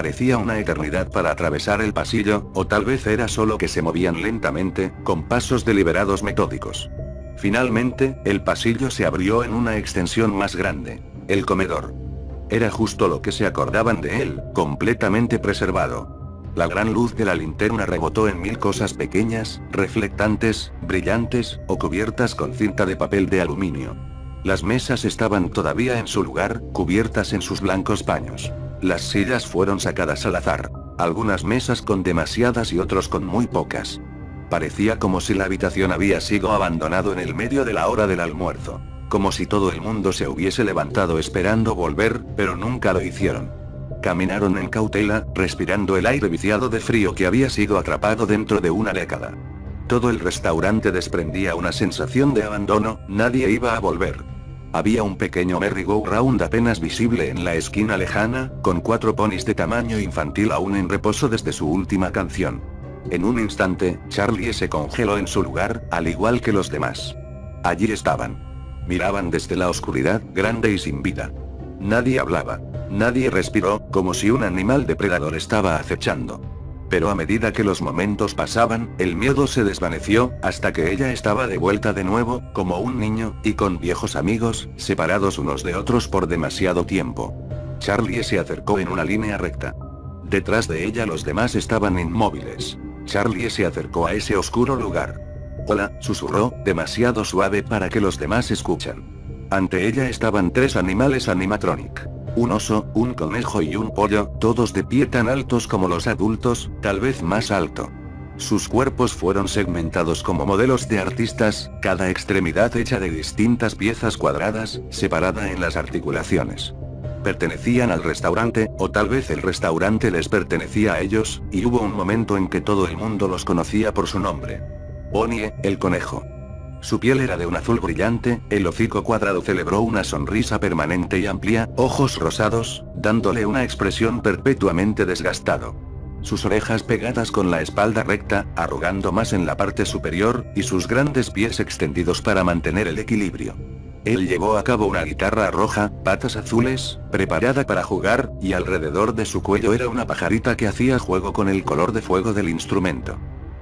parecía una eternidad para atravesar el pasillo, o tal vez era solo que se movían lentamente, con pasos deliberados metódicos. Finalmente, el pasillo se abrió en una extensión más grande. El comedor. Era justo lo que se acordaban de él, completamente preservado. La gran luz de la linterna rebotó en mil cosas pequeñas, reflectantes, brillantes, o cubiertas con cinta de papel de aluminio. Las mesas estaban todavía en su lugar, cubiertas en sus blancos paños. Las sillas fueron sacadas al azar. Algunas mesas con demasiadas y otros con muy pocas. Parecía como si la habitación había sido abandonado en el medio de la hora del almuerzo. Como si todo el mundo se hubiese levantado esperando volver, pero nunca lo hicieron. Caminaron en cautela, respirando el aire viciado de frío que había sido atrapado dentro de una década. Todo el restaurante desprendía una sensación de abandono, nadie iba a volver. Había un pequeño merry-go-round apenas visible en la esquina lejana, con 4 ponis de tamaño infantil aún en reposo desde su última canción. En un instante, Charlie se congeló en su lugar, al igual que los demás. Allí estaban. Miraban desde la oscuridad, grande y sin vida. Nadie hablaba. Nadie respiró, como si un animal depredador estaba acechando. Pero a medida que los momentos pasaban, el miedo se desvaneció, hasta que ella estaba de vuelta de nuevo, como un niño, y con viejos amigos, separados unos de otros por demasiado tiempo. Charlie se acercó en una línea recta. Detrás de ella los demás estaban inmóviles. Charlie se acercó a ese oscuro lugar. «Hola», susurró, demasiado suave para que los demás escuchan. Ante ella estaban 3 animales animatronic. Un oso, un conejo y un pollo, todos de pie tan altos como los adultos, tal vez más alto. Sus cuerpos fueron segmentados como modelos de artistas, cada extremidad hecha de distintas piezas cuadradas, separada en las articulaciones. Pertenecían al restaurante, o tal vez el restaurante les pertenecía a ellos, y hubo un momento en que todo el mundo los conocía por su nombre. Bonnie, el conejo. Su piel era de un azul brillante, el hocico cuadrado celebró una sonrisa permanente y amplia, ojos rosados, dándole una expresión perpetuamente desgastado. Sus orejas pegadas con la espalda recta, arrugando más en la parte superior, y sus grandes pies extendidos para mantener el equilibrio. Él llevó a cabo una guitarra roja, patas azules, preparada para jugar, y alrededor de su cuello era una pajarita que hacía juego con el color de fuego del instrumento.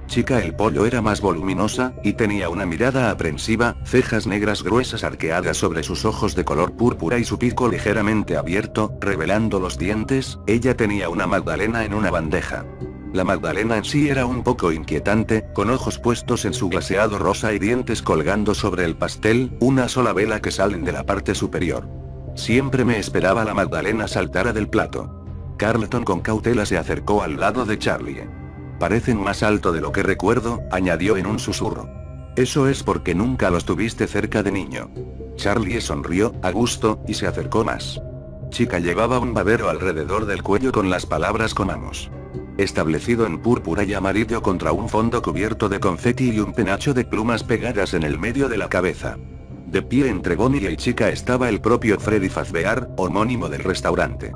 Chica el pollo era más voluminosa, y tenía una mirada aprensiva, cejas negras gruesas arqueadas sobre sus ojos de color púrpura y su pico ligeramente abierto, revelando los dientes. Ella tenía una magdalena en una bandeja. La magdalena en sí era un poco inquietante, con ojos puestos en su glaseado rosa y dientes colgando sobre el pastel, una sola vela que salen de la parte superior. Siempre me esperaba la magdalena saltara del plato. Carlton con cautela se acercó al lado de Charlie. Parecen más alto de lo que recuerdo, añadió en un susurro. Eso es porque nunca los tuviste cerca de niño. Charlie sonrió, a gusto, y se acercó más. Chica llevaba un babero alrededor del cuello con las palabras comamos. Establecido en púrpura y amarillo contra un fondo cubierto de confeti y un penacho de plumas pegadas en el medio de la cabeza. De pie entre Bonnie y Chica estaba el propio Freddy Fazbear, homónimo del restaurante.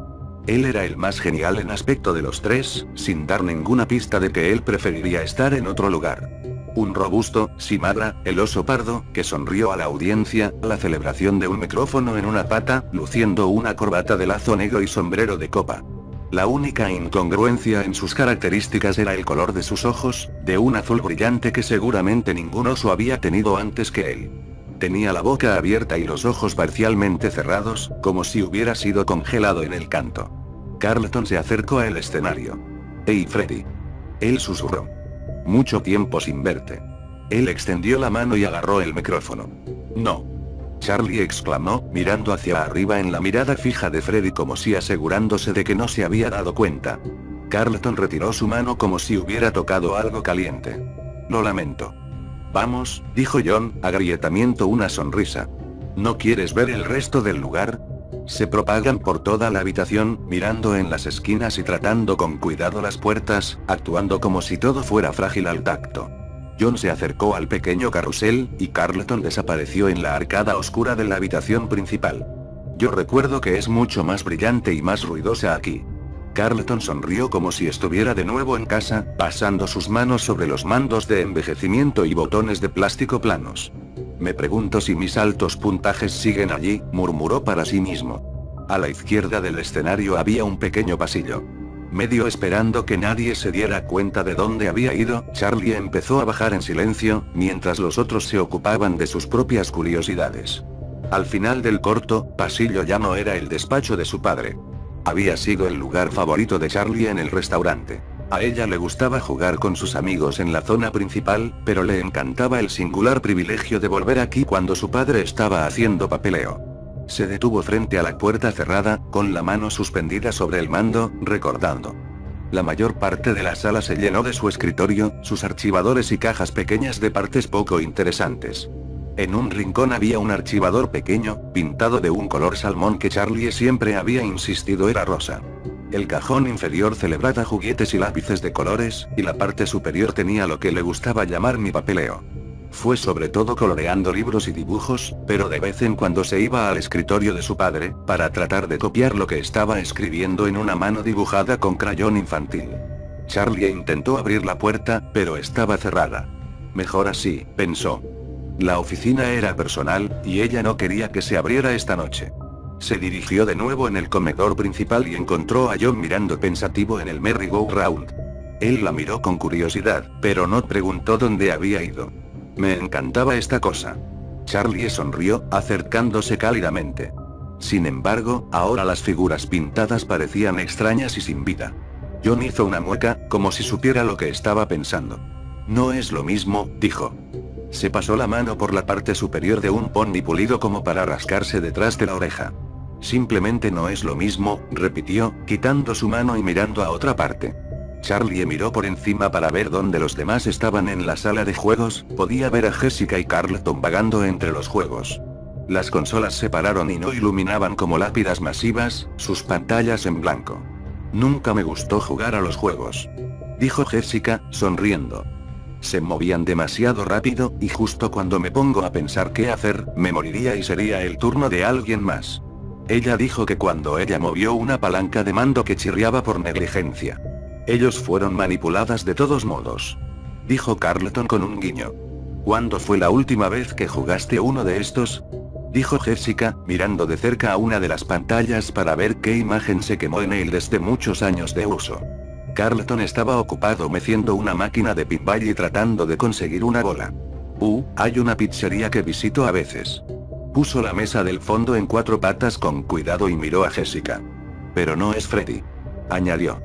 Él era el más genial en aspecto de los 3, sin dar ninguna pista de que él preferiría estar en otro lugar. Un robusto, Simara, el oso pardo, que sonrió a la audiencia, la celebración de un micrófono en una pata, luciendo una corbata de lazo negro y sombrero de copa. La única incongruencia en sus características era el color de sus ojos, de un azul brillante que seguramente ningún oso había tenido antes que él. Tenía la boca abierta y los ojos parcialmente cerrados, como si hubiera sido congelado en el canto. Carlton se acercó al escenario. «Hey Freddy». Él susurró. «Mucho tiempo sin verte». Él extendió la mano y agarró el micrófono. «No». Charlie exclamó, mirando hacia arriba en la mirada fija de Freddy como si asegurándose de que no se había dado cuenta. Carlton retiró su mano como si hubiera tocado algo caliente. «Lo lamento». «Vamos», dijo John, agrietamiento una sonrisa. «¿No quieres ver el resto del lugar?» Se propagan por toda la habitación, mirando en las esquinas y tratando con cuidado las puertas, actuando como si todo fuera frágil al tacto. John se acercó al pequeño carrusel, y Carlton desapareció en la arcada oscura de la habitación principal. «Yo recuerdo que es mucho más brillante y más ruidosa aquí». Carlton sonrió como si estuviera de nuevo en casa, pasando sus manos sobre los mandos de envejecimiento y botones de plástico planos. «Me pregunto si mis altos puntajes siguen allí», murmuró para sí mismo. A la izquierda del escenario había un pequeño pasillo. Medio esperando que nadie se diera cuenta de dónde había ido, Charlie empezó a bajar en silencio, mientras los otros se ocupaban de sus propias curiosidades. Al final del corto pasillo ya no era el despacho de su padre. Había sido el lugar favorito de Charlie en el restaurante. A ella le gustaba jugar con sus amigos en la zona principal, pero le encantaba el singular privilegio de volver aquí cuando su padre estaba haciendo papeleo. Se detuvo frente a la puerta cerrada, con la mano suspendida sobre el mando, recordando. La mayor parte de la sala se llenó de su escritorio, sus archivadores y cajas pequeñas de partes poco interesantes. En un rincón había un archivador pequeño, pintado de un color salmón que Charlie siempre había insistido era rosa. El cajón inferior celebraba juguetes y lápices de colores, y la parte superior tenía lo que le gustaba llamar mi papeleo. Fue sobre todo coloreando libros y dibujos, pero de vez en cuando se iba al escritorio de su padre, para tratar de copiar lo que estaba escribiendo en una mano dibujada con crayón infantil. Charlie intentó abrir la puerta, pero estaba cerrada. Mejor así, pensó. La oficina era personal, y ella no quería que se abriera esta noche. Se dirigió de nuevo en el comedor principal y encontró a John mirando pensativo en el merry-go-round. Él la miró con curiosidad, pero no preguntó dónde había ido. Me encantaba esta cosa. Charlie sonrió, acercándose cálidamente. Sin embargo, ahora las figuras pintadas parecían extrañas y sin vida. John hizo una mueca, como si supiera lo que estaba pensando. No es lo mismo, dijo. Se pasó la mano por la parte superior de un pony pulido como para rascarse detrás de la oreja. Simplemente no es lo mismo, repitió, quitando su mano y mirando a otra parte. Charlie miró por encima para ver dónde los demás estaban en la sala de juegos, podía ver a Jessica y Carlton vagando entre los juegos. Las consolas se pararon y no iluminaban como lápidas masivas, sus pantallas en blanco. Nunca me gustó jugar a los juegos, dijo Jessica, sonriendo. Se movían demasiado rápido, y justo cuando me pongo a pensar qué hacer, me moriría y sería el turno de alguien más. Ella dijo que cuando ella movió una palanca de mando que chirriaba por negligencia. Ellos fueron manipuladas de todos modos, dijo Carlton con un guiño. ¿Cuándo fue la última vez que jugaste uno de estos? Dijo Jessica, mirando de cerca a una de las pantallas para ver qué imagen se quemó en él desde muchos años de uso. Carlton estaba ocupado meciendo una máquina de pinball y tratando de conseguir una bola. Hay una pizzería que visito a veces. Puso la mesa del fondo en 4 patas con cuidado y miró a Jessica. Pero no es Freddy, añadió.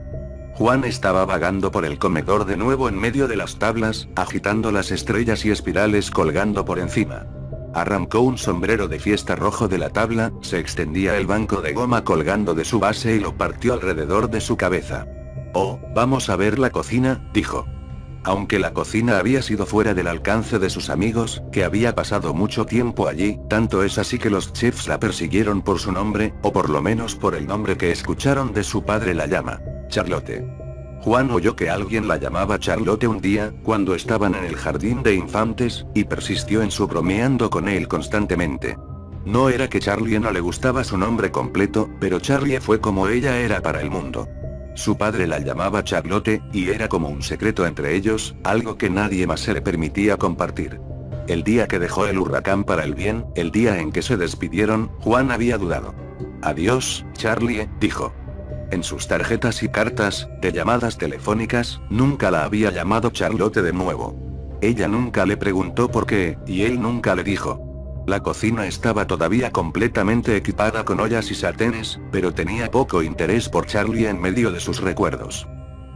Juan estaba vagando por el comedor de nuevo en medio de las tablas, agitando las estrellas y espirales colgando por encima. Arrancó un sombrero de fiesta rojo de la tabla, se extendía el banco de goma colgando de su base y lo partió alrededor de su cabeza. Oh, vamos a ver la cocina, dijo. Aunque la cocina había sido fuera del alcance de sus amigos, que había pasado mucho tiempo allí, tanto es así que los chefs la persiguieron por su nombre, o por lo menos por el nombre que escucharon de su padre la llama, Charlotte. Juan oyó que alguien la llamaba Charlotte un día, cuando estaban en el jardín de infantes, y persistió en su bromeando con él constantemente. No era que Charlie no le gustaba su nombre completo, pero Charlie fue como ella era para el mundo. Su padre la llamaba Charlotte, y era como un secreto entre ellos, algo que nadie más se le permitía compartir. El día que dejó el huracán para el bien, el día en que se despidieron, Juan había dudado. Adiós, Charlie, dijo. En sus tarjetas y cartas, de llamadas telefónicas, nunca la había llamado Charlotte de nuevo. Ella nunca le preguntó por qué, y él nunca le dijo. La cocina estaba todavía completamente equipada con ollas y sartenes, pero tenía poco interés por Charlie en medio de sus recuerdos.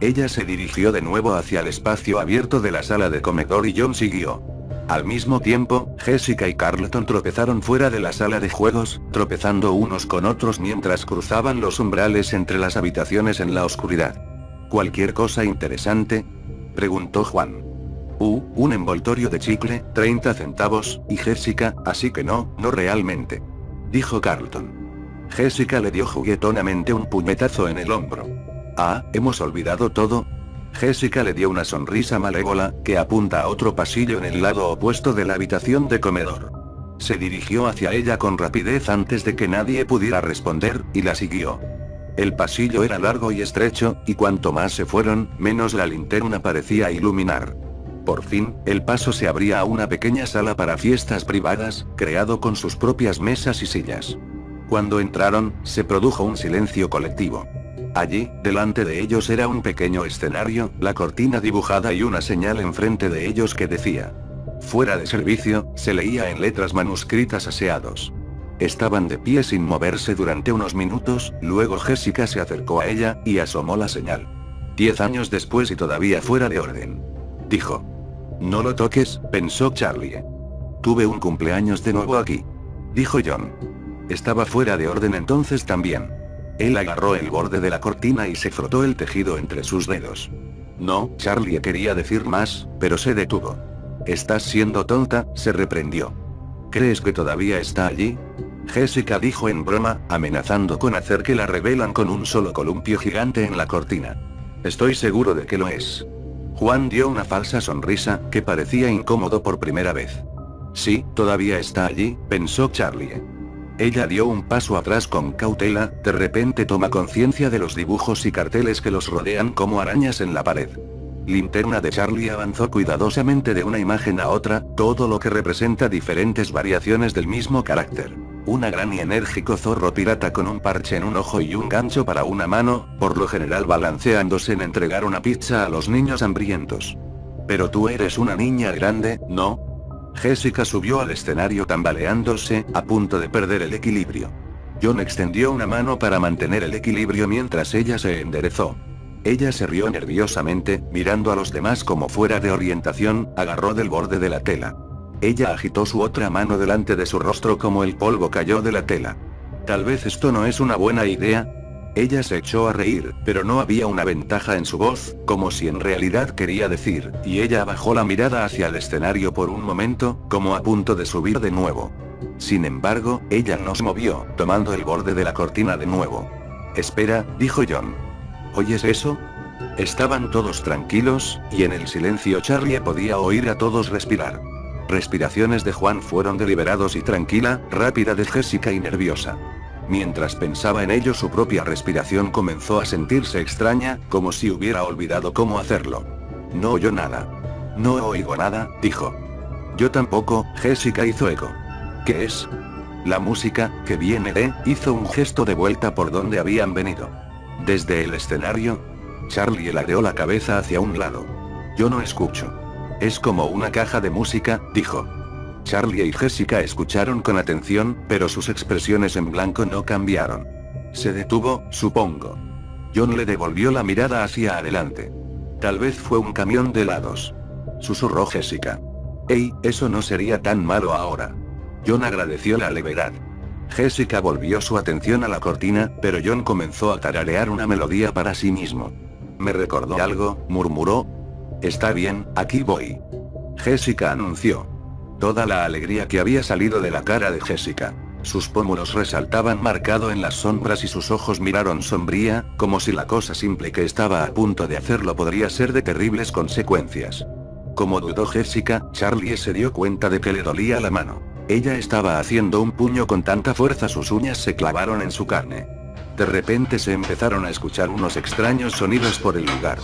Ella se dirigió de nuevo hacia el espacio abierto de la sala de comedor y John siguió. Al mismo tiempo, Jessica y Carlton tropezaron fuera de la sala de juegos, tropezando unos con otros mientras cruzaban los umbrales entre las habitaciones en la oscuridad. ¿Cualquier cosa interesante?, preguntó Juan. Un envoltorio de chicle, 30 centavos, y Jessica, así que no realmente, dijo Carlton. Jessica le dio juguetonamente un puñetazo en el hombro. ¿Hemos olvidado todo? Jessica le dio una sonrisa malévola, que apunta a otro pasillo en el lado opuesto de la habitación de comedor. Se dirigió hacia ella con rapidez antes de que nadie pudiera responder, y la siguió. El pasillo era largo y estrecho, y cuanto más se fueron, menos la linterna parecía iluminar. Por fin, el paso se abría a una pequeña sala para fiestas privadas, creado con sus propias mesas y sillas. Cuando entraron, se produjo un silencio colectivo. Allí, delante de ellos era un pequeño escenario, la cortina dibujada y una señal enfrente de ellos que decía: fuera de servicio, se leía en letras manuscritas aseados. Estaban de pie sin moverse durante unos minutos, luego Jessica se acercó a ella, y asomó la señal. 10 años después y todavía fuera de orden. Dijo. No lo toques, pensó Charlie. Tuve un cumpleaños de nuevo aquí. Dijo John. Estaba fuera de orden entonces también. Él agarró el borde de la cortina y se frotó el tejido entre sus dedos. No, Charlie quería decir más, pero se detuvo. Estás siendo tonta, se reprendió. ¿Crees que todavía está allí? Jessica dijo en broma, amenazando con hacer que la revelan con un solo columpio gigante en la cortina. Estoy seguro de que lo es. Juan dio una falsa sonrisa, que parecía incómodo por primera vez. Sí, todavía está allí, pensó Charlie. Ella dio un paso atrás con cautela, de repente toma conciencia de los dibujos y carteles que los rodean como arañas en la pared. Linterna de Charlie avanzó cuidadosamente de una imagen a otra, todo lo que representa diferentes variaciones del mismo carácter. Un gran y enérgico zorro pirata con un parche en un ojo y un gancho para una mano, por lo general balanceándose en entregar una pizza a los niños hambrientos. Pero tú eres una niña grande, ¿no? Jessica subió al escenario tambaleándose, a punto de perder el equilibrio. John extendió una mano para mantener el equilibrio mientras ella se enderezó. Ella se rió nerviosamente, mirando a los demás como fuera de orientación, agarró del borde de la tela. Ella agitó su otra mano delante de su rostro como el polvo cayó de la tela. Tal vez esto no es una buena idea. Ella se echó a reír, pero no había una ventaja en su voz, como si en realidad quería decir, y ella bajó la mirada hacia el escenario por un momento, como a punto de subir de nuevo. Sin embargo, ella no se movió, tomando el borde de la cortina de nuevo. Espera, dijo John. ¿Oyes eso? Estaban todos tranquilos, y en el silencio Charlie podía oír a todos respirar. Respiraciones de Juan fueron deliberados y tranquila, rápida de Jessica y nerviosa. Mientras pensaba en ello su propia respiración comenzó a sentirse extraña, como si hubiera olvidado cómo hacerlo. No oyó nada. No oigo nada, dijo. Yo tampoco, Jessica hizo eco. ¿Qué es? La música, que viene de, hizo un gesto de vuelta por donde habían venido. Desde el escenario. Charlie ladeó la cabeza hacia un lado. Yo no escucho. Es como una caja de música, dijo. Charlie y Jessica escucharon con atención, pero sus expresiones en blanco no cambiaron. Se detuvo, supongo. John le devolvió la mirada hacia adelante. Tal vez fue un camión de helados. Susurró Jessica. Hey, eso no sería tan malo ahora. John agradeció la levedad. Jessica volvió su atención a la cortina, pero John comenzó a tararear una melodía para sí mismo. Me recordó algo, murmuró. Está bien, aquí voy. Jessica anunció. Toda la alegría que había salido de la cara de Jessica. Sus pómulos resaltaban marcado en las sombras y sus ojos miraron sombría, como si la cosa simple que estaba a punto de hacerlo podría ser de terribles consecuencias. Como dudó Jessica, Charlie se dio cuenta de que le dolía la mano. Ella estaba haciendo un puño con tanta fuerza sus uñas se clavaron en su carne. De repente se empezaron a escuchar unos extraños sonidos por el lugar.